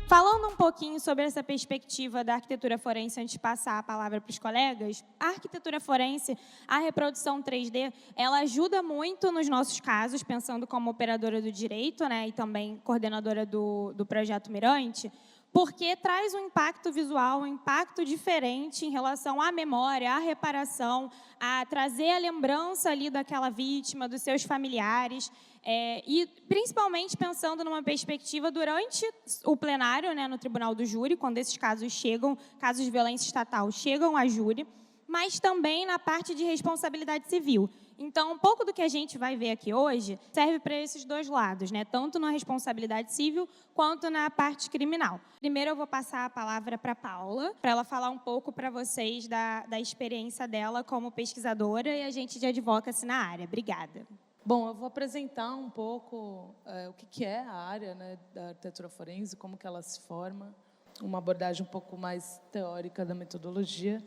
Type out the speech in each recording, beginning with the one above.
Falando um pouquinho sobre essa perspectiva da arquitetura forense, antes de passar a palavra para os colegas, a arquitetura forense, a reprodução 3D, ela ajuda muito nos nossos casos, pensando como operadora do direito, né, e também coordenadora do Projeto Mirante, porque traz um impacto visual, um impacto diferente em relação à memória, à reparação, a trazer a lembrança ali daquela vítima, dos seus familiares, e principalmente pensando numa perspectiva durante o plenário, né, no Tribunal do Júri, quando esses casos chegam, casos de violência estatal chegam a júri, mas também na parte de responsabilidade civil. Então, um pouco do que a gente vai ver aqui hoje serve para esses dois lados, né? Tanto na responsabilidade civil quanto na parte criminal. Primeiro, eu vou passar a palavra para a Paula, para ela falar um pouco para vocês da experiência dela como pesquisadora e agente de advocacy na área. Obrigada. Bom, eu vou apresentar um pouco o que é a área, né, da arquitetura forense, como que ela se forma, uma abordagem um pouco mais teórica da metodologia.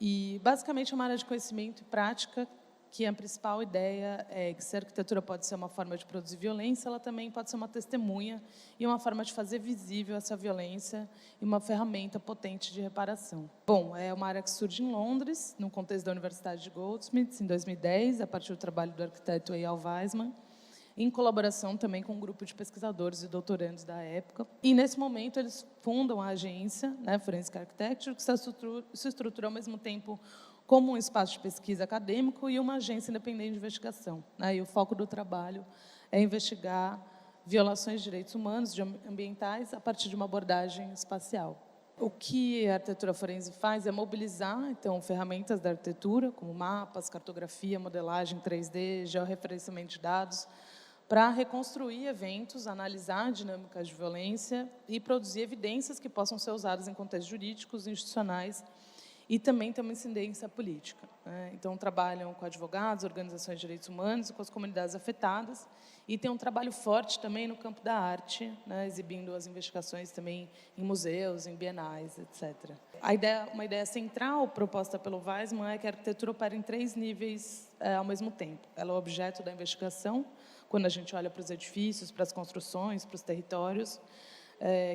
E, basicamente, é uma área de conhecimento e prática que a principal ideia é que se a arquitetura pode ser uma forma de produzir violência, ela também pode ser uma testemunha e uma forma de fazer visível essa violência e uma ferramenta potente de reparação. Bom, é uma área que surge em Londres, no contexto da Universidade de Goldsmiths, em 2010, a partir do trabalho do arquiteto Eyal Weizman, em colaboração também com um grupo de pesquisadores e doutorandos da época. E, nesse momento, eles fundam a agência, né, Forensic Architecture, que se estrutura ao mesmo tempo como um espaço de pesquisa acadêmico e uma agência independente de investigação, né? E o foco do trabalho é investigar violações de direitos humanos e ambientais a partir de uma abordagem espacial. O que a arquitetura forense faz é mobilizar, então, ferramentas da arquitetura, como mapas, cartografia, modelagem 3D, georreferenciamento de dados, para reconstruir eventos, analisar dinâmicas de violência e produzir evidências que possam ser usadas em contextos jurídicos, institucionais e também tem uma incidência política, né? Então, trabalham com advogados, organizações de direitos humanos e com as comunidades afetadas. E tem um trabalho forte também no campo da arte, né, exibindo as investigações também em museus, em bienais, etc. Uma ideia central proposta pelo Weizmann é que a arquitetura opera em 3 níveis ao mesmo tempo. Ela é o objeto da investigação, quando a gente olha para os edifícios, para as construções, para os territórios,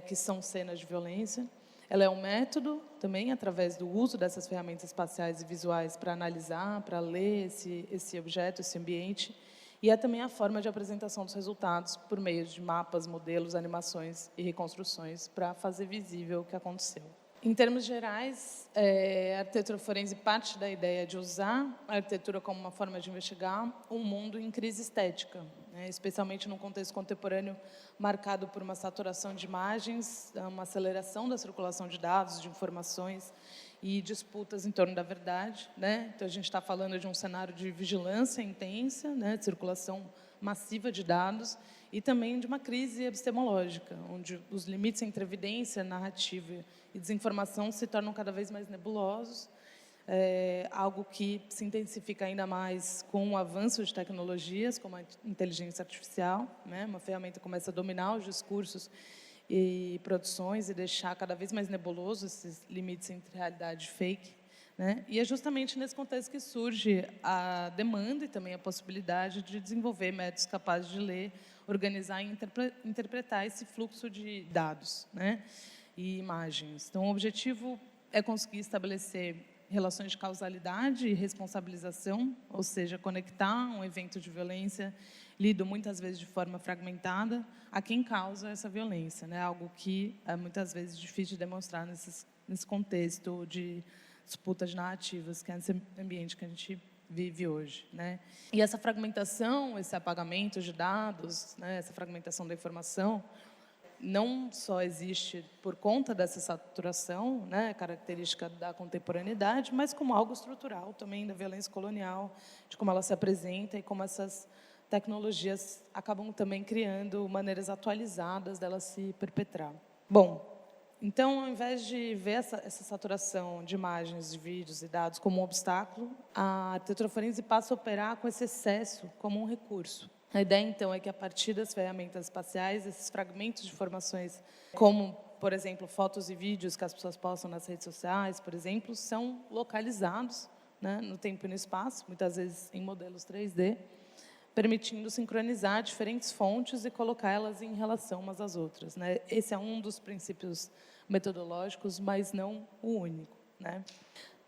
que são cenas de violência. Ela é um método também, através do uso dessas ferramentas espaciais e visuais para analisar, para ler esse objeto, esse ambiente. E é também a forma de apresentação dos resultados por meio de mapas, modelos, animações e reconstruções para fazer visível o que aconteceu. Em termos gerais, a arquitetura forense parte da ideia de usar a arquitetura como uma forma de investigar um mundo em crise estética, né, especialmente num contexto contemporâneo marcado por uma saturação de imagens, uma aceleração da circulação de dados, de informações e disputas em torno da verdade, né? Então, a gente está falando de um cenário de vigilância intensa, né, de circulação massiva de dados e também de uma crise epistemológica, onde os limites entre evidência, narrativa e desinformação se tornam cada vez mais nebulosos, algo que se intensifica ainda mais com o avanço de tecnologias, como a inteligência artificial, né? Uma ferramenta que começa a dominar os discursos e produções e deixar cada vez mais nebulosos esses limites entre realidade e fake, né? E é justamente nesse contexto que surge a demanda e também a possibilidade de desenvolver métodos capazes de ler, organizar e interpretar esse fluxo de dados, né, e imagens. Então, o objetivo é conseguir estabelecer relações de causalidade e responsabilização, ou seja, conectar um evento de violência lido muitas vezes de forma fragmentada a quem causa essa violência, né? Algo que é muitas vezes difícil de demonstrar nesse contexto de disputa de narrativas, que é esse ambiente que a gente vive hoje, né? E essa fragmentação, esse apagamento de dados, né, essa fragmentação da informação, não só existe por conta dessa saturação, né, característica da contemporaneidade, mas como algo estrutural também da violência colonial, de como ela se apresenta e como essas tecnologias acabam também criando maneiras atualizadas dela se perpetrar. Bom, então, ao invés de ver essa saturação de imagens, de vídeos e dados como um obstáculo, a arquitetura forense passa a operar com esse excesso como um recurso. A ideia, então, é que, a partir das ferramentas espaciais, esses fragmentos de informações, como, por exemplo, fotos e vídeos que as pessoas postam nas redes sociais, por exemplo, são localizados, né, no tempo e no espaço, muitas vezes em modelos 3D, permitindo sincronizar diferentes fontes e colocar elas em relação umas às outras, né? Esse é um dos princípios metodológicos, mas não o único, né?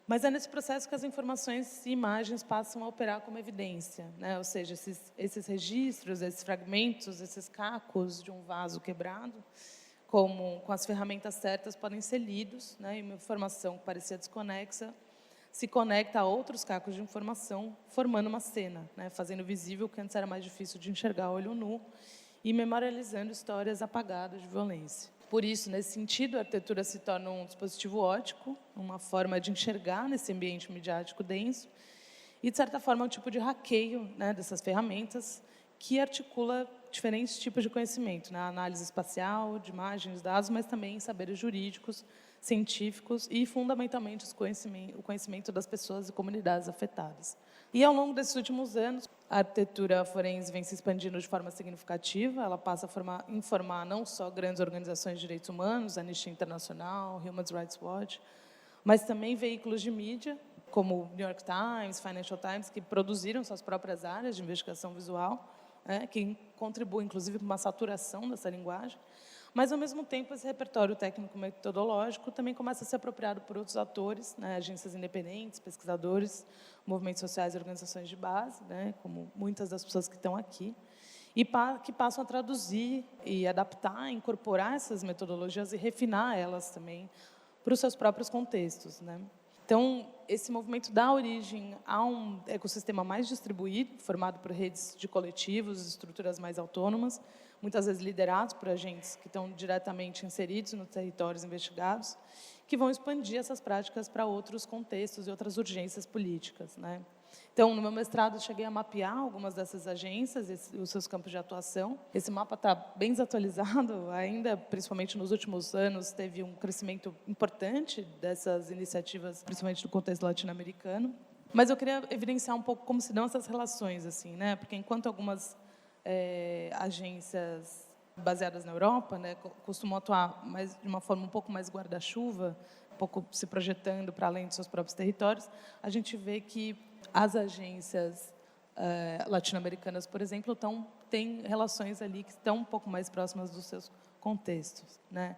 Mas é nesse processo que as informações e imagens passam a operar como evidência, né? Ou seja, esses registros, esses fragmentos, esses cacos de um vaso quebrado, com as ferramentas certas, podem ser lidos, né? E uma informação que parecia desconexa se conecta a outros cacos de informação, formando uma cena, né? Fazendo visível o que antes era mais difícil de enxergar a olho nu e memorializando histórias apagadas de violência. Por isso, nesse sentido, a arquitetura se torna um dispositivo óptico, uma forma de enxergar nesse ambiente midiático denso e, de certa forma, um tipo de hackeio, né, dessas ferramentas que articula diferentes tipos de conhecimento, né, a análise espacial, de imagens, dados, mas também saberes jurídicos, científicos e, fundamentalmente, o conhecimento das pessoas e comunidades afetadas. E, ao longo desses últimos anos, a arquitetura forense vem se expandindo de forma significativa, ela passa a informar não só grandes organizações de direitos humanos, Anistia Internacional, Human Rights Watch, mas também veículos de mídia, como New York Times, Financial Times, que produziram suas próprias áreas de investigação visual, que contribuem, inclusive, para uma saturação dessa linguagem. Mas, ao mesmo tempo, esse repertório técnico-metodológico também começa a ser apropriado por outros atores, né, agências independentes, pesquisadores, movimentos sociais e organizações de base, né, como muitas das pessoas que estão aqui, e que passam a traduzir e adaptar, incorporar essas metodologias e refinar elas também para os seus próprios contextos, né. Então, esse movimento dá origem a um ecossistema mais distribuído, formado por redes de coletivos, estruturas mais autônomas, muitas vezes liderados por agentes que estão diretamente inseridos nos territórios investigados, que vão expandir essas práticas para outros contextos e outras urgências políticas, né? Então, no meu mestrado, eu cheguei a mapear algumas dessas agências e os seus campos de atuação. Esse mapa está bem desatualizado ainda, principalmente nos últimos anos, teve um crescimento importante dessas iniciativas, principalmente no contexto latino-americano. Mas eu queria evidenciar um pouco como se dão essas relações, assim, né? Porque enquanto algumas agências baseadas na Europa, né, costumam atuar de uma forma um pouco mais guarda-chuva, um pouco se projetando para além dos seus próprios territórios, a gente vê que as agências latino-americanas, por exemplo, têm relações ali que estão um pouco mais próximas dos seus contextos, né?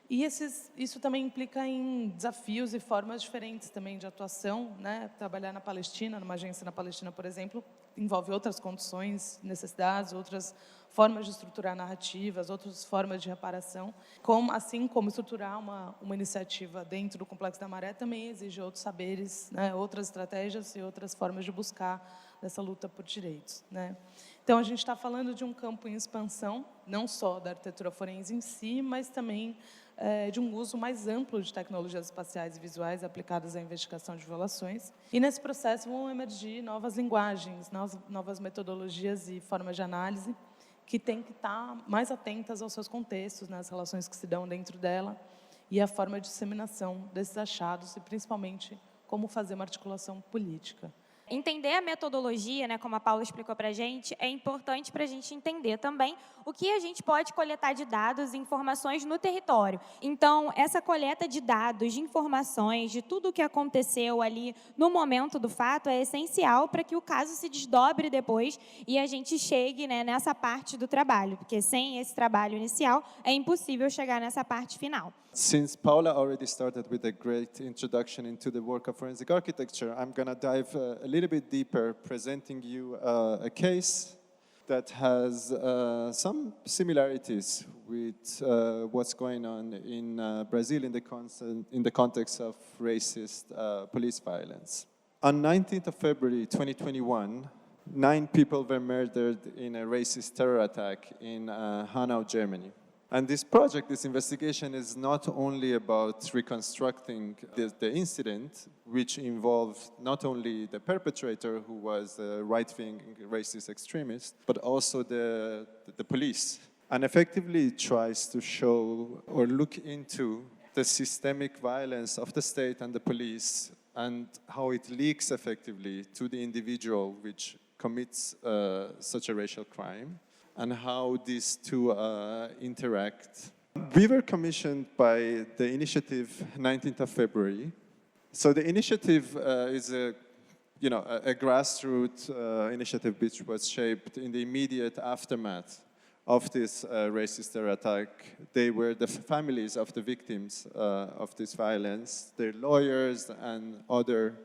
E isso também implica em desafios e formas diferentes também de atuação, né? Trabalhar na Palestina, numa agência na Palestina, por exemplo, envolve outras condições, necessidades, outras formas de estruturar narrativas, outras formas de reparação. Assim como estruturar uma iniciativa dentro do Complexo da Maré também exige outros saberes, né? Outras estratégias e outras formas de buscar essa luta por direitos, né? Então, a gente está falando de um campo em expansão, não só da arquitetura forense em si, mas também de um uso mais amplo de tecnologias espaciais e visuais aplicadas à investigação de violações. E, nesse processo, vão emergir novas linguagens, novas metodologias e formas de análise que têm que estar mais atentas aos seus contextos, né, às relações que se dão dentro dela e a forma de disseminação desses achados e, principalmente, como fazer uma articulação política. Entender a metodologia, né, como a Paula explicou para a gente, é importante para a gente entender também o que a gente pode coletar de dados e informações no território. Então, essa coleta de dados, de informações, de tudo o que aconteceu ali no momento do fato é essencial para que o caso se desdobre depois e a gente chegue, né, nessa parte do trabalho, porque sem esse trabalho inicial é impossível chegar nessa parte final. Since Paula already started with a great introduction into the work of forensic architecture, I'm going to dive a little bit deeper, presenting you a case that has some similarities with what's going on in Brazil in the context of racist police violence. On 19th of February 2021, 9 people were murdered in a racist terror attack in Hanau, Germany. And this project, this investigation, is not only about reconstructing the incident, which involved not only the perpetrator, who was a right-wing racist extremist, but also the police. And effectively it tries to show or look into the systemic violence of the state and the police and how it leaks effectively to the individual which commits such a racial crime, and how these two interact. We were commissioned by the initiative 19th of February. So the initiative is a a grassroots initiative which was shaped in the immediate aftermath of this racist terror attack. They were the families of the victims of this violence, their lawyers and other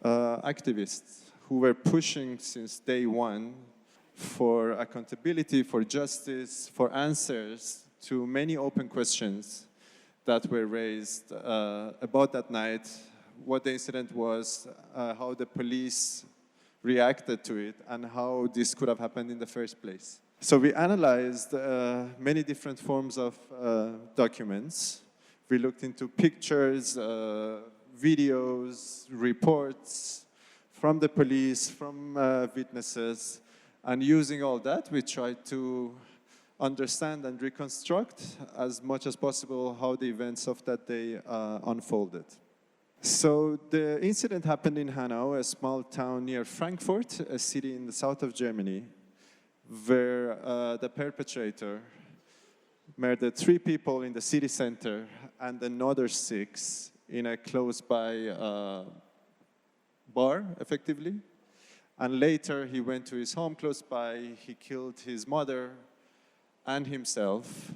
activists who were pushing since day one for accountability, for justice, for answers to many open questions that were raised about that night, what the incident was, how the police reacted to it, and how this could have happened in the first place. So we analyzed many different forms of documents. We looked into pictures, videos, reports from the police, from witnesses, and using all that, we tried to understand and reconstruct as much as possible how the events of that day unfolded. So the incident happened in Hanau, a small town near Frankfurt, a city in the south of Germany, where the perpetrator murdered 3 people in the city center and another 6 in a close-by bar, effectively. And later he went to his home close by, he killed his mother and himself,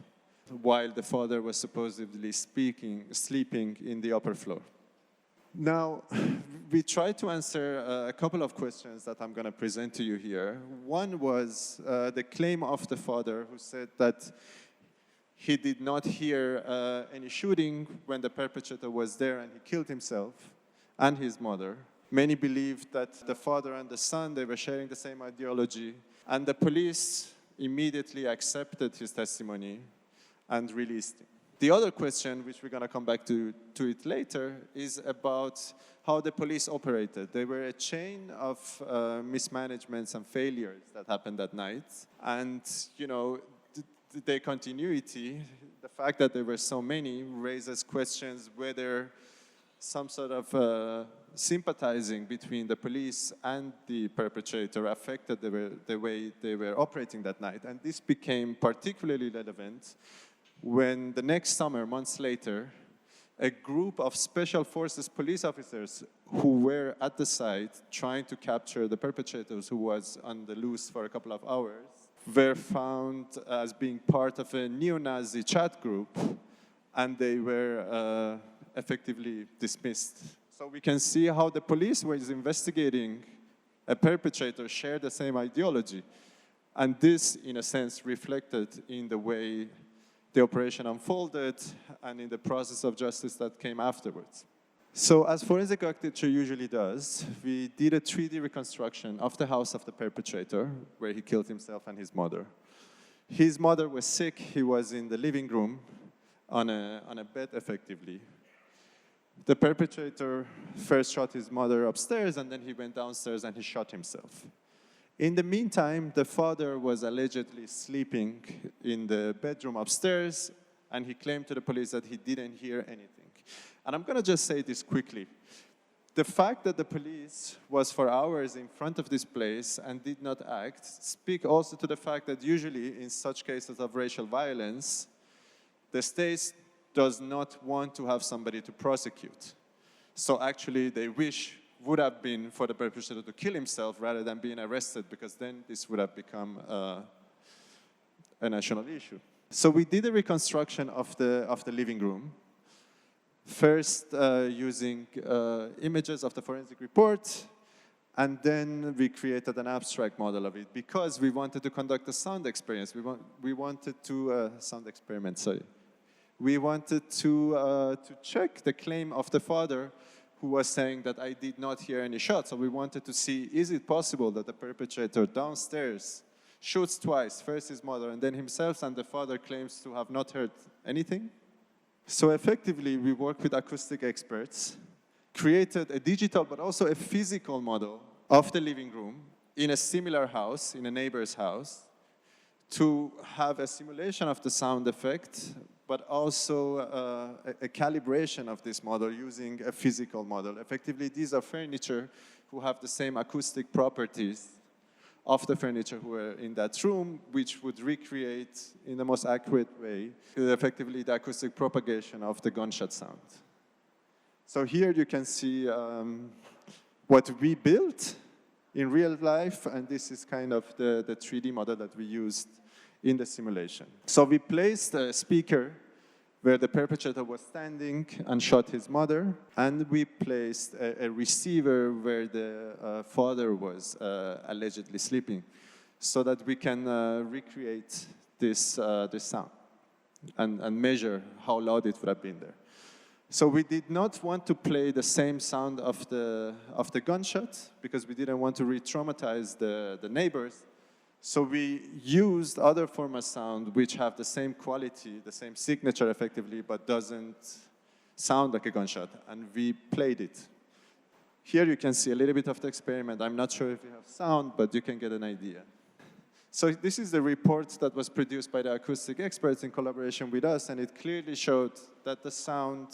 while the father was supposedly sleeping in the upper floor. Now, we tried to answer a couple of questions that I'm going to present to you here. One was the claim of the father, who said that he did not hear any shooting when the perpetrator was there and he killed himself and his mother. Many believed that the father and the son, they were sharing the same ideology, and the police immediately accepted his testimony and released him. The other question, which we're going to come back to it later, is about how the police operated. There were a chain of mismanagements and failures that happened that night. And, their continuity, the fact that there were so many, raises questions whether some sort of sympathizing between the police and the perpetrator affected the way they were operating that night. And this became particularly relevant when the next summer, months later, a group of special forces police officers who were at the site trying to capture the perpetrators, who was on the loose for a couple of hours, were found as being part of a neo-Nazi chat group, and they were effectively dismissed. So we can see how the police was investigating a perpetrator shared the same ideology. And this, in a sense, reflected in the way the operation unfolded and in the process of justice that came afterwards. So as forensic architecture usually does, we did a 3D reconstruction of the house of the perpetrator, where he killed himself and his mother. His mother was sick. He was in the living room on a bed, effectively. The perpetrator first shot his mother upstairs, and then he went downstairs and he shot himself. In the meantime, the father was allegedly sleeping in the bedroom upstairs, and he claimed to the police that he didn't hear anything. And I'm going to just say this quickly. The fact that the police was for hours in front of this place and did not act speak also to the fact that usually in such cases of racial violence, the state does not want to have somebody to prosecute. So actually they wish would have been for the perpetrator to kill himself rather than being arrested, because then this would have become a national issue. So we did a reconstruction of the living room, first using images of the forensic report, and then we created an abstract model of it because we wanted to conduct a sound experience. We wanted to sound experiment. Sorry. We wanted to check the claim of the father, who was saying that I did not hear any shots. So we wanted to see, is it possible that the perpetrator downstairs shoots twice, first his mother and then himself, and the father claims to have not heard anything? So effectively, we worked with acoustic experts, created a digital but also a physical model of the living room in a similar house, in a neighbor's house, to have a simulation of the sound effect, but also a calibration of this model using a physical model. Effectively, these are furniture who have the same acoustic properties of the furniture who were in that room, which would recreate in the most accurate way, effectively, the acoustic propagation of the gunshot sound. So here you can see what we built in real life, and this is kind of the 3D model that we used in the simulation. So we placed a speaker where the perpetrator was standing and shot his mother, and we placed a receiver where the father was allegedly sleeping, so that we can recreate this sound and measure how loud it would have been there. So we did not want to play the same sound of the gunshot because we didn't want to re-traumatize the neighbors. So we used other form of sound which have the same quality, the same signature effectively, but doesn't sound like a gunshot, and we played it. Here you can see a little bit of the experiment. I'm not sure if you have sound, but you can get an idea. So this is the report that was produced by the acoustic experts in collaboration with us, and it clearly showed that the sound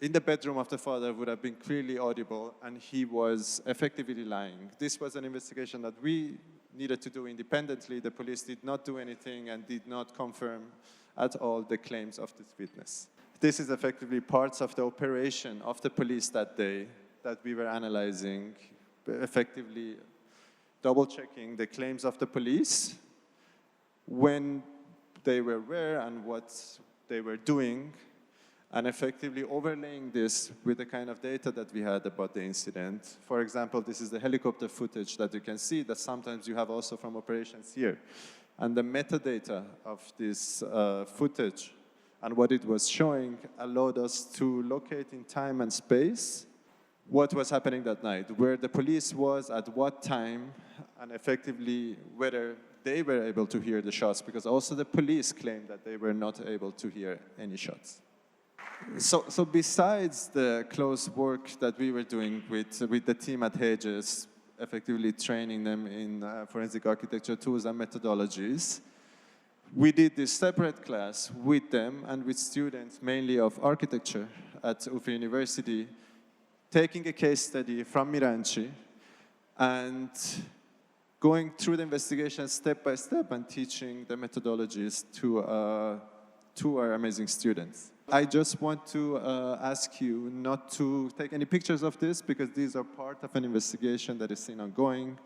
in the bedroom of the father would have been clearly audible, and he was effectively lying. This was an investigation that we needed to do independently. The police did not do anything and did not confirm at all the claims of this witness. This is effectively parts of the operation of the police that day that we were analyzing, effectively double-checking the claims of the police, when they were where and what they were doing, and effectively overlaying this with the kind of data that we had about the incident. For example, this is the helicopter footage that you can see that sometimes you have also from operations here. And the metadata of this footage and what it was showing allowed us to locate in time and space what was happening that night, where the police was, at what time, and effectively whether they were able to hear the shots, because also the police claimed that they were not able to hear any shots. So besides the close work that we were doing with the team at Hedges, effectively training them in forensic architecture tools and methodologies, we did this separate class with them and with students mainly of architecture at UFI University, taking a case study from Miranci and going through the investigation step by step and teaching the methodologies to our amazing students. I just want to ask you not to take any pictures of this because these are part of an investigation that is still ongoing,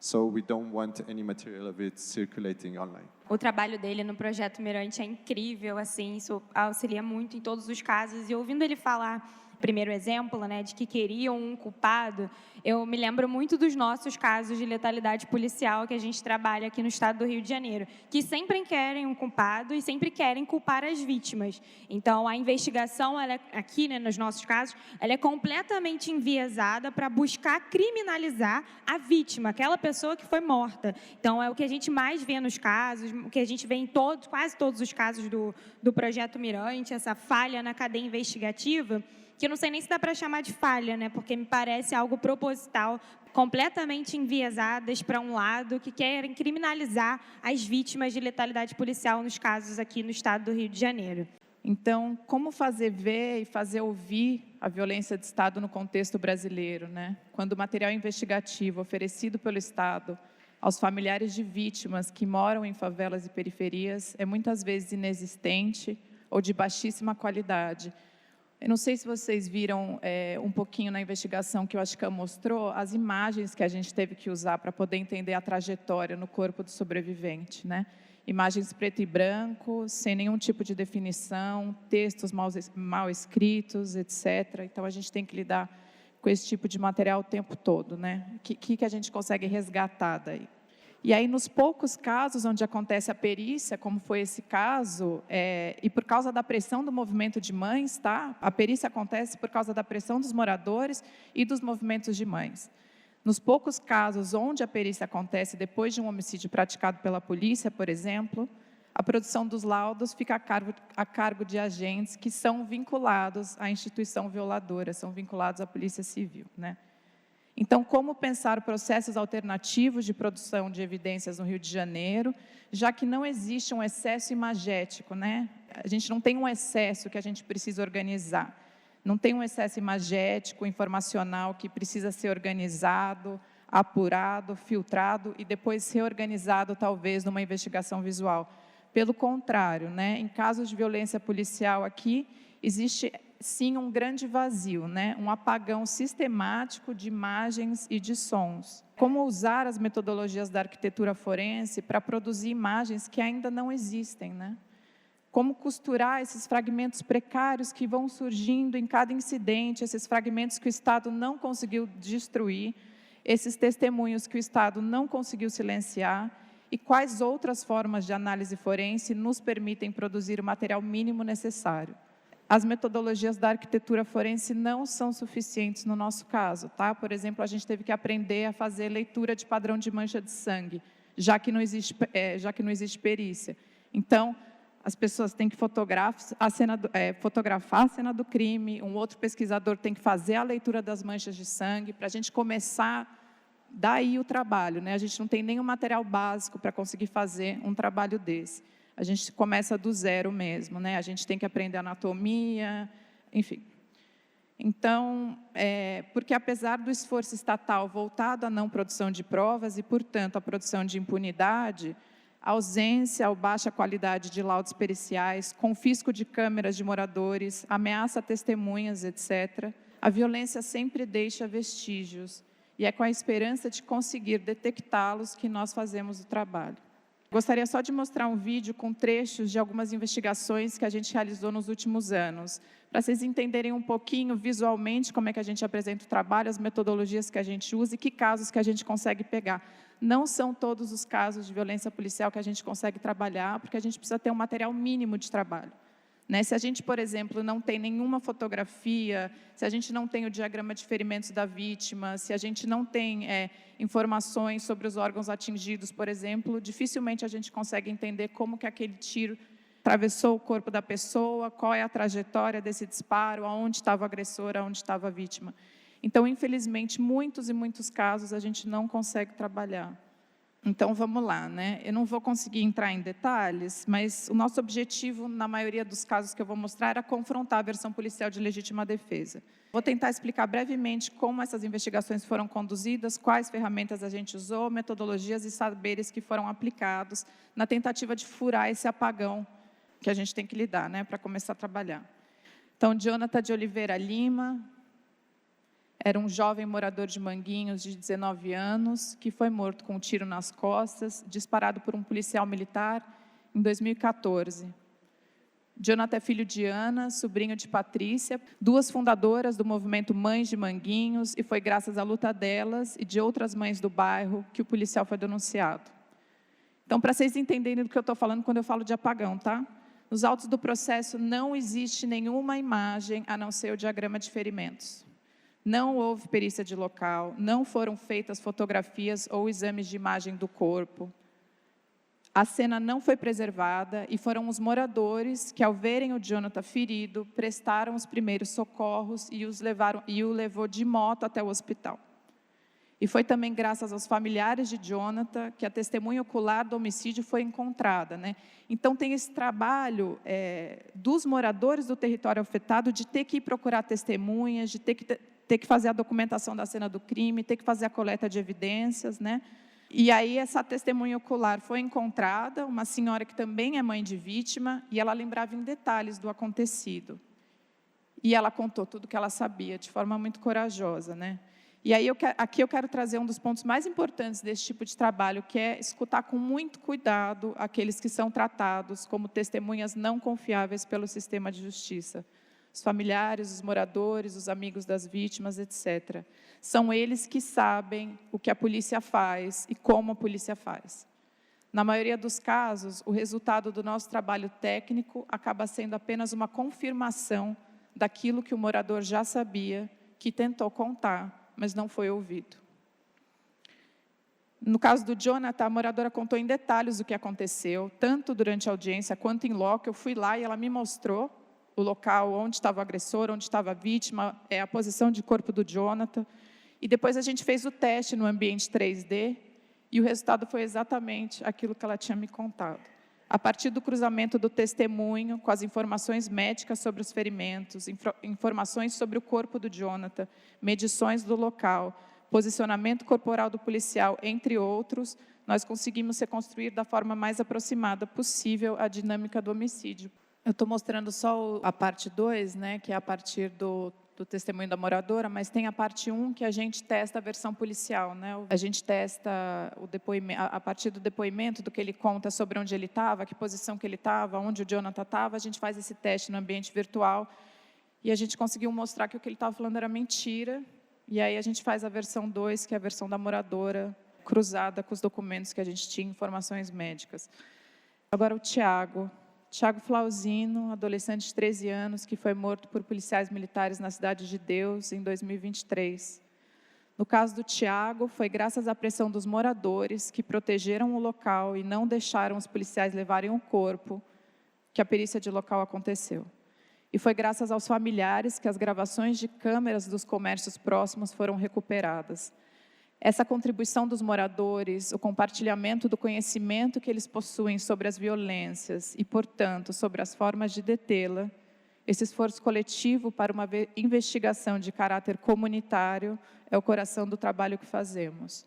so we don't want any material of it circulating online. O trabalho dele no Projeto Mirante é incrível, assim, isso auxilia muito em todos os casos. E ouvindo ele falar, primeiro exemplo, né, de que queriam um culpado, eu me lembro muito dos nossos casos de letalidade policial que a gente trabalha aqui no estado do Rio de Janeiro, que sempre querem um culpado e sempre querem culpar as vítimas. Então, a investigação, ela é, aqui, né, nos nossos casos, ela é completamente enviesada para buscar criminalizar a vítima, aquela pessoa que foi morta. Então, é o que a gente mais vê nos casos, o que a gente vê em quase todos os casos do Projeto Mirante, essa falha na cadeia investigativa, que eu não sei nem se dá para chamar de falha, né? Porque me parece algo proposital, completamente enviesadas para um lado, que querem criminalizar as vítimas de letalidade policial nos casos aqui no estado do Rio de Janeiro. Então, como fazer ver e fazer ouvir a violência de Estado no contexto brasileiro, né? Quando o material investigativo oferecido pelo Estado aos familiares de vítimas que moram em favelas e periferias é muitas vezes inexistente ou de baixíssima qualidade. Eu não sei se vocês viram um pouquinho na investigação que o Ashkan mostrou, as imagens que a gente teve que usar para poder entender a trajetória no corpo do sobrevivente, né? Imagens preto e branco, sem nenhum tipo de definição, textos mal escritos, etc. Então, a gente tem que lidar com esse tipo de material o tempo todo, né? O que a gente consegue resgatar daí? E aí, nos poucos casos onde acontece a perícia, como foi esse caso, e por causa da pressão do movimento de mães, tá? A perícia acontece por causa da pressão dos moradores e dos movimentos de mães. Nos poucos casos onde a perícia acontece depois de um homicídio praticado pela polícia, por exemplo, a produção dos laudos fica a cargo de agentes que são vinculados à instituição violadora, são vinculados à Polícia Civil, né? Então, como pensar processos alternativos de produção de evidências no Rio de Janeiro, já que não existe um excesso imagético, né? A gente não tem um excesso que a gente precisa organizar. Não tem um excesso imagético, informacional, que precisa ser organizado, apurado, filtrado e depois reorganizado, talvez, numa investigação visual. Pelo contrário, né? Em casos de violência policial aqui, existe sim um grande vazio, né? Um apagão sistemático de imagens e de sons. Como usar as metodologias da arquitetura forense para produzir imagens que ainda não existem, né? Como costurar esses fragmentos precários que vão surgindo em cada incidente, esses fragmentos que o Estado não conseguiu destruir, esses testemunhos que o Estado não conseguiu silenciar, e quais outras formas de análise forense nos permitem produzir o material mínimo necessário. As metodologias da arquitetura forense não são suficientes no nosso caso, tá? Por exemplo, a gente teve que aprender a fazer leitura de padrão de mancha de sangue, já que não existe perícia. Então, as pessoas têm que fotografar a cena do crime, um outro pesquisador tem que fazer a leitura das manchas de sangue, para a gente começar daí o trabalho, né? A gente não tem nenhum material básico para conseguir fazer um trabalho desse. A gente começa do zero mesmo, né? A gente tem que aprender anatomia, enfim. Então, porque apesar do esforço estatal voltado à não produção de provas e, portanto, à produção de impunidade, a ausência ou baixa qualidade de laudos periciais, confisco de câmeras de moradores, ameaça a testemunhas, etc., a violência sempre deixa vestígios, e é com a esperança de conseguir detectá-los que nós fazemos o trabalho. Gostaria só de mostrar um vídeo com trechos de algumas investigações que a gente realizou nos últimos anos, para vocês entenderem um pouquinho visualmente como é que a gente apresenta o trabalho, as metodologias que a gente usa e que casos que a gente consegue pegar. Não são todos os casos de violência policial que a gente consegue trabalhar, porque a gente precisa ter um material mínimo de trabalho. Né? Se a gente, por exemplo, não tem nenhuma fotografia, se a gente não tem o diagrama de ferimentos da vítima, se a gente não tem informações sobre os órgãos atingidos, por exemplo, dificilmente a gente consegue entender como que aquele tiro atravessou o corpo da pessoa, qual é a trajetória desse disparo, aonde estava o agressor, aonde estava a vítima. Então, infelizmente, muitos e muitos casos a gente não consegue trabalhar. Então, vamos lá, né? Eu não vou conseguir entrar em detalhes, mas o nosso objetivo, na maioria dos casos que eu vou mostrar, era confrontar a versão policial de legítima defesa. Vou tentar explicar brevemente como essas investigações foram conduzidas, quais ferramentas a gente usou, metodologias e saberes que foram aplicados na tentativa de furar esse apagão que a gente tem que lidar, né, para começar a trabalhar. Então, Jonathan de Oliveira Lima era um jovem morador de Manguinhos, de 19 anos, que foi morto com um tiro nas costas, disparado por um policial militar, em 2014. Jonathan é filho de Ana, sobrinho de Patrícia, duas fundadoras do movimento Mães de Manguinhos, e foi graças à luta delas e de outras mães do bairro que o policial foi denunciado. Então, para vocês entenderem do que eu estou falando quando eu falo de apagão, tá? Nos autos do processo não existe nenhuma imagem a não ser o diagrama de ferimentos. Não houve perícia de local, não foram feitas fotografias ou exames de imagem do corpo. A cena não foi preservada e foram os moradores que, ao verem o Jonathan ferido, prestaram os primeiros socorros e o levou de moto até o hospital. E foi também graças aos familiares de Jonathan que a testemunha ocular do homicídio foi encontrada, né? Então, tem esse trabalho dos moradores do território afetado de ter que ir procurar testemunhas, de ter que fazer a documentação da cena do crime, ter que fazer a coleta de evidências, né? E aí, essa testemunha ocular foi encontrada, uma senhora que também é mãe de vítima, e ela lembrava em detalhes do acontecido. E ela contou tudo o que ela sabia, de forma muito corajosa, né? E aí, aqui eu quero trazer um dos pontos mais importantes desse tipo de trabalho, que é escutar com muito cuidado aqueles que são tratados como testemunhas não confiáveis pelo sistema de justiça. Os familiares, os moradores, os amigos das vítimas, etc. São eles que sabem o que a polícia faz e como a polícia faz. Na maioria dos casos, o resultado do nosso trabalho técnico acaba sendo apenas uma confirmação daquilo que o morador já sabia, que tentou contar, mas não foi ouvido. No caso do Jonathan, a moradora contou em detalhes o que aconteceu, tanto durante a audiência quanto em loco. Eu fui lá e ela me mostrou o local onde estava o agressor, onde estava a vítima, a posição de corpo do Jonathan. E depois a gente fez o teste no ambiente 3D, e o resultado foi exatamente aquilo que ela tinha me contado. A partir do cruzamento do testemunho, com as informações médicas sobre os ferimentos, informações sobre o corpo do Jonathan, medições do local, posicionamento corporal do policial, entre outros, nós conseguimos reconstruir da forma mais aproximada possível a dinâmica do homicídio. Eu estou mostrando só a parte 2, né, que é a partir do testemunho da moradora, mas tem a parte 1 que a gente testa a versão policial, né? A gente testa o depoimento, a partir do depoimento, do que ele conta sobre onde ele estava, que posição que ele estava, onde o Jonathan estava, a gente faz esse teste no ambiente virtual e a gente conseguiu mostrar que o que ele estava falando era mentira, e aí a gente faz a versão 2, que é a versão da moradora, cruzada com os documentos que a gente tinha, informações médicas. Agora o Tiago Flauzino, adolescente de 13 anos, que foi morto por policiais militares na Cidade de Deus em 2023. No caso do Tiago, foi graças à pressão dos moradores que protegeram o local e não deixaram os policiais levarem o corpo que a perícia de local aconteceu. E foi graças aos familiares que as gravações de câmeras dos comércios próximos foram recuperadas. Essa contribuição dos moradores, o compartilhamento do conhecimento que eles possuem sobre as violências e, portanto, sobre as formas de detê-la, esse esforço coletivo para uma investigação de caráter comunitário é o coração do trabalho que fazemos.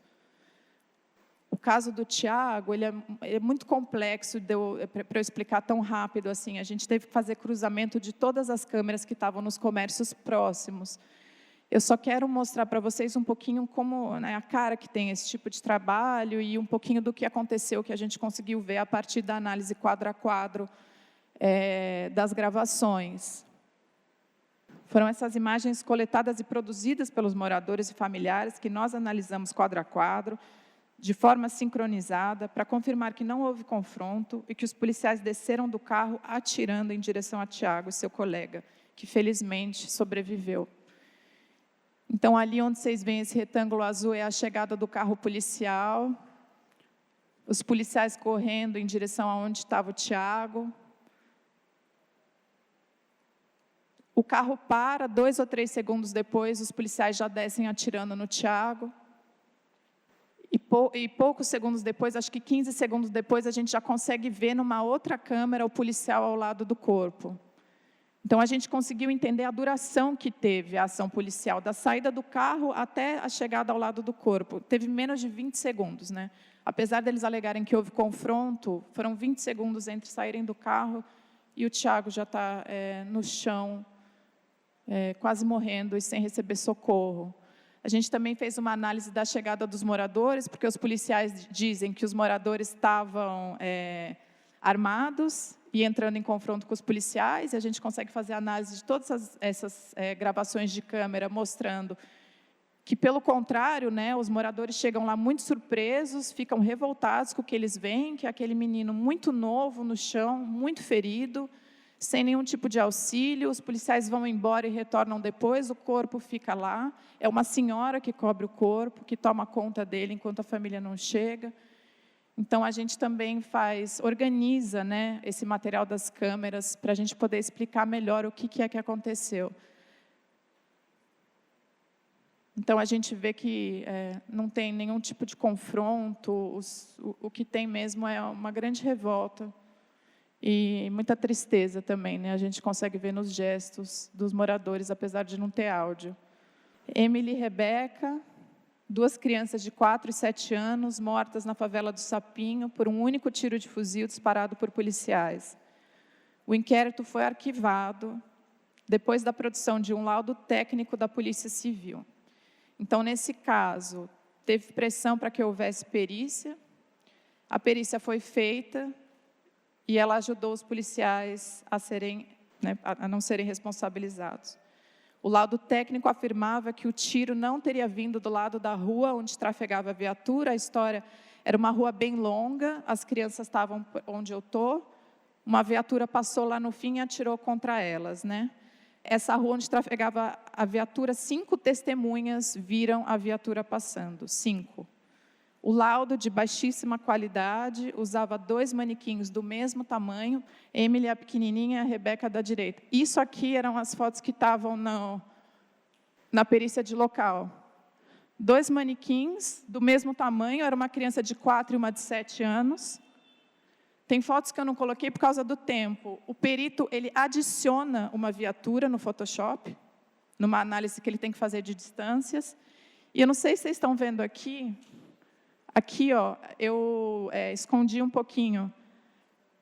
O caso do Tiago, ele é muito complexo para eu explicar tão rápido assim. A gente teve que fazer cruzamento de todas as câmeras que estavam nos comércios próximos. Eu só quero mostrar para vocês um pouquinho como, né, a cara que tem esse tipo de trabalho e um pouquinho do que aconteceu, que a gente conseguiu ver a partir da análise quadro a quadro das gravações. Foram essas imagens coletadas e produzidas pelos moradores e familiares que nós analisamos quadro a quadro, de forma sincronizada, para confirmar que não houve confronto e que os policiais desceram do carro atirando em direção a Tiago e seu colega, que felizmente sobreviveu. Então, ali onde vocês veem esse retângulo azul é a chegada do carro policial, os policiais correndo em direção aonde estava o Tiago. O carro para, 2 ou 3 segundos depois, os policiais já descem atirando no Tiago. E poucos segundos depois, acho que 15 segundos depois, a gente já consegue ver numa outra câmera o policial ao lado do corpo. Então, a gente conseguiu entender a duração que teve a ação policial, da saída do carro até a chegada ao lado do corpo. Teve menos de 20 segundos, né? Apesar deles alegarem que houve confronto, foram 20 segundos entre saírem do carro e o Tiago já está no chão, quase morrendo e sem receber socorro. A gente também fez uma análise da chegada dos moradores, porque os policiais dizem que os moradores estavam armados e entrando em confronto com os policiais, e a gente consegue fazer análise de todas essas gravações de câmera, mostrando que, pelo contrário, né, os moradores chegam lá muito surpresos, ficam revoltados com o que eles veem, que é aquele menino muito novo no chão, muito ferido, sem nenhum tipo de auxílio, os policiais vão embora e retornam depois, o corpo fica lá, é uma senhora que cobre o corpo, que toma conta dele enquanto a família não chega. Então, a gente também organiza, né, esse material das câmeras para a gente poder explicar melhor o que é que aconteceu. Então, a gente vê que não tem nenhum tipo de confronto, o que tem mesmo é uma grande revolta e muita tristeza também, né? A gente consegue ver nos gestos dos moradores, apesar de não ter áudio. Emily e Rebeca, 2 crianças de 4 e 7 anos, mortas na favela do Sapinho por um único tiro de fuzil disparado por policiais. O inquérito foi arquivado depois da produção de um laudo técnico da Polícia Civil. Então, nesse caso, teve pressão para que houvesse perícia, a perícia foi feita e ela ajudou os policiais a não serem responsabilizados. O laudo técnico afirmava que o tiro não teria vindo do lado da rua onde trafegava a viatura. A história era uma rua bem longa, as crianças estavam onde eu estou, uma viatura passou lá no fim e atirou contra elas, né? Essa rua onde trafegava a viatura, 5 testemunhas viram a viatura passando, 5. O laudo, de baixíssima qualidade, usava 2 manequins do mesmo tamanho, Emily a pequenininha e a Rebeca da direita. Isso aqui eram as fotos que estavam na perícia de local. 2 manequins do mesmo tamanho, era uma criança de 4 e uma de 7 anos. Tem fotos que eu não coloquei por causa do tempo. O perito, ele adiciona uma viatura no Photoshop, numa análise que ele tem que fazer de distâncias. E eu não sei se vocês estão vendo aqui, ó, eu escondi um pouquinho,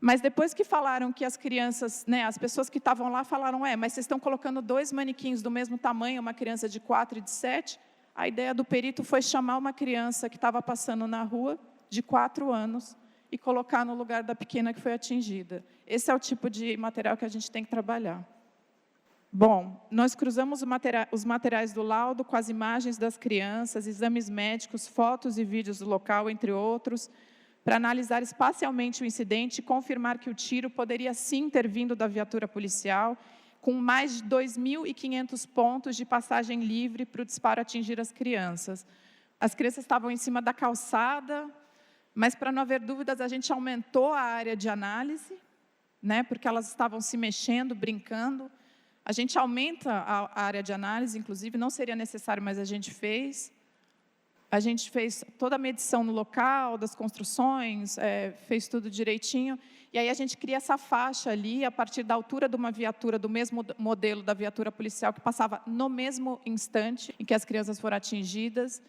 Mas depois que falaram que as crianças, né, as pessoas que estavam lá falaram, mas vocês estão colocando 2 manequins do mesmo tamanho, uma criança de 4 e de 7, a ideia do perito foi chamar uma criança que estava passando na rua, de 4 anos, e colocar no lugar da pequena que foi atingida. Esse é o tipo de material que a gente tem que trabalhar. Bom, nós cruzamos os materiais do laudo com as imagens das crianças, exames médicos, fotos e vídeos do local, entre outros, para analisar espacialmente o incidente e confirmar que o tiro poderia sim ter vindo da viatura policial, com mais de 2.500 pontos de passagem livre para o disparo atingir as crianças. As crianças estavam em cima da calçada, mas, para não haver dúvidas, a gente aumentou a área de análise, né, porque elas estavam se mexendo, brincando. A gente aumenta a área de análise, inclusive, não seria necessário, mas a gente fez. A gente fez toda a medição no local, das construções, fez tudo direitinho. E aí a gente cria essa faixa ali, a partir da altura de uma viatura, do mesmo modelo da viatura policial, que passava no mesmo instante em que as crianças foram atingidas.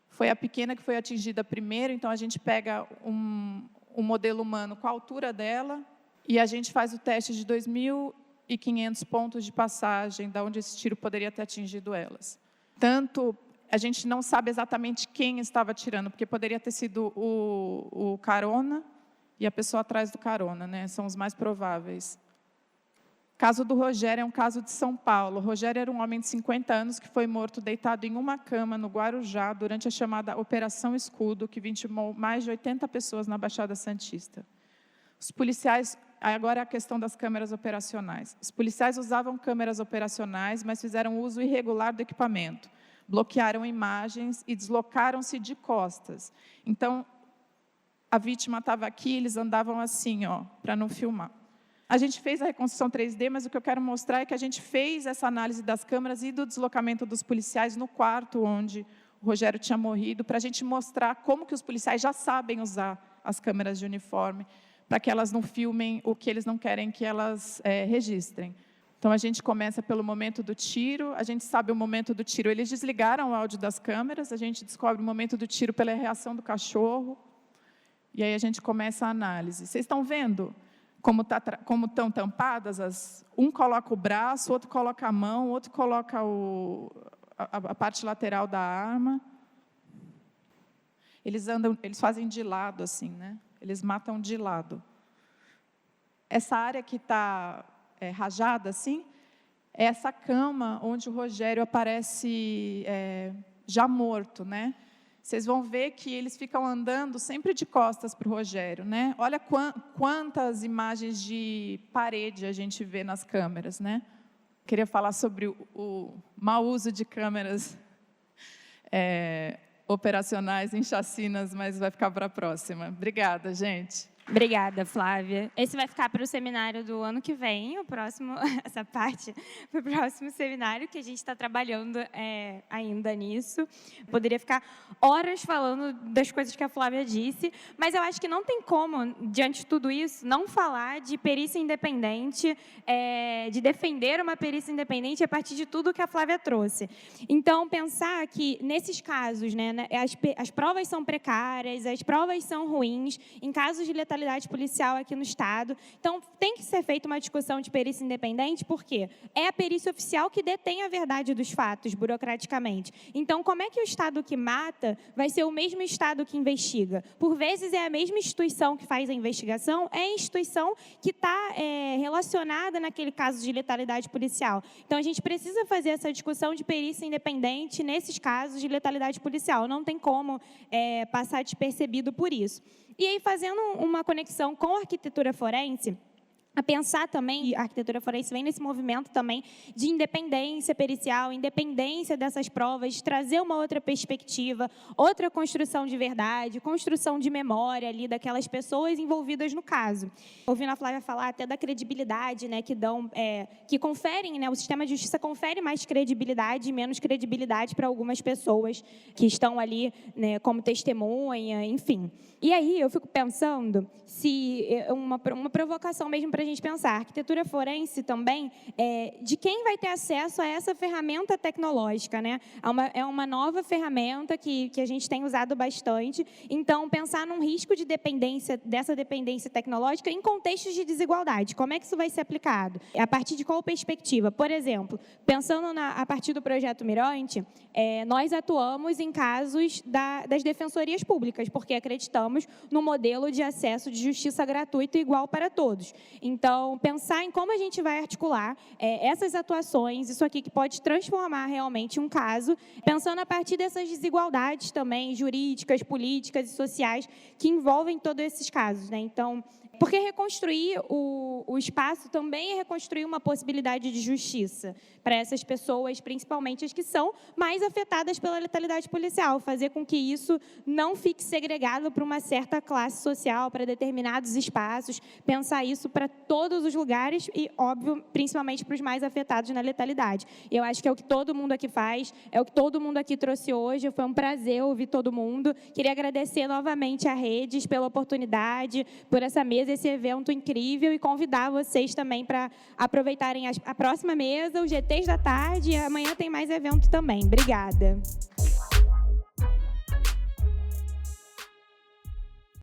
Foi a pequena que foi atingida primeiro, então a gente pega um modelo humano com a altura dela, e a gente faz o teste de 2.500 pontos de passagem, da onde esse tiro poderia ter atingido elas. Tanto... A gente não sabe exatamente quem estava atirando, porque poderia ter sido o carona e a pessoa atrás do carona, né? São os mais prováveis. O caso do Rogério é um caso de São Paulo. O Rogério era um homem de 50 anos que foi morto deitado em uma cama no Guarujá durante a chamada Operação Escudo, que vitimou mais de 80 pessoas na Baixada Santista. Os policiais... Agora é a questão das câmeras operacionais. Os policiais usavam câmeras operacionais, mas fizeram uso irregular do equipamento. Bloquearam imagens e deslocaram-se de costas. Então, a vítima estava aqui, eles andavam assim, para não filmar. A gente fez a reconstrução 3D, mas o que eu quero mostrar é que a gente fez essa análise das câmeras e do deslocamento dos policiais no quarto onde o Rogério tinha morrido, para a gente mostrar como que os policiais já sabem usar as câmeras de uniforme, para que elas não filmem o que eles não querem que elas registrem. Então, a gente começa pelo momento do tiro, a gente sabe o momento do tiro. Eles desligaram o áudio das câmeras, a gente descobre o momento do tiro pela reação do cachorro, e aí a gente começa a análise. Vocês estão vendo como estão tampadas? Um coloca o braço, outro coloca a mão, outro coloca a parte lateral da arma. Eles fazem de lado, assim, né? Eles matam de lado. Essa área que está... rajada assim, é essa cama onde o Rogério aparece já morto, né? Vocês vão ver que eles ficam andando sempre de costas para o Rogério, né? Olha quantas imagens de parede a gente vê nas câmeras, né? Queria falar sobre o mau uso de câmeras operacionais em chacinas, mas vai ficar para a próxima. Obrigada, gente. Obrigada, Flávia. Esse vai ficar para o seminário do ano que vem, essa parte para o próximo seminário, que a gente está trabalhando ainda nisso. Poderia ficar horas falando das coisas que a Flávia disse, mas eu acho que não tem como, diante de tudo isso, não falar de perícia independente, de defender uma perícia independente a partir de tudo que a Flávia trouxe. Então, pensar que, nesses casos, né, as provas são precárias, as provas são ruins, em casos de letalidade policial aqui no Estado. Então, tem que ser feita uma discussão de perícia independente, porque é a perícia oficial que detém a verdade dos fatos, burocraticamente. Então, como é que o Estado que mata vai ser o mesmo Estado que investiga? Por vezes, é a mesma instituição que faz a investigação, é a instituição que está relacionada naquele caso de letalidade policial. Então, a gente precisa fazer essa discussão de perícia independente nesses casos de letalidade policial. Não tem como passar despercebido por isso. E aí, fazendo uma conexão com a arquitetura forense, a pensar também, e a arquitetura forense vem nesse movimento também de independência pericial, independência dessas provas, trazer uma outra perspectiva, outra construção de verdade, construção de memória ali daquelas pessoas envolvidas no caso. Ouvindo a Flávia falar até da credibilidade, né, que conferem, né, o sistema de justiça confere mais credibilidade e menos credibilidade para algumas pessoas que estão ali, né, como testemunha, enfim. E aí eu fico pensando se uma provocação mesmo para a gente pensar. A arquitetura forense também de quem vai ter acesso a essa ferramenta tecnológica, né? É uma nova ferramenta que a gente tem usado bastante. Então, pensar num risco de dessa dependência tecnológica em contextos de desigualdade. Como é que isso vai ser aplicado? A partir de qual perspectiva? Por exemplo, pensando a partir do projeto Mirante, nós atuamos em casos das defensorias públicas, porque acreditamos no modelo de acesso de justiça gratuito e igual para todos. Então, pensar em como a gente vai articular essas atuações, isso aqui que pode transformar realmente um caso, pensando a partir dessas desigualdades também jurídicas, políticas e sociais que envolvem todos esses casos, né? Então, porque reconstruir o espaço também é reconstruir uma possibilidade de justiça para essas pessoas, principalmente as que são mais afetadas pela letalidade policial, fazer com que isso não fique segregado para uma certa classe social, para determinados espaços, pensar isso para todos os lugares e, óbvio, principalmente para os mais afetados na letalidade. Eu acho que é o que todo mundo aqui faz, é o que todo mundo aqui trouxe hoje, foi um prazer ouvir todo mundo. Queria agradecer novamente à Redes pela oportunidade, por essa mesa, esse evento incrível, e convidar vocês também para aproveitarem a próxima mesa, os GTs da tarde, e amanhã tem mais evento também. Obrigada.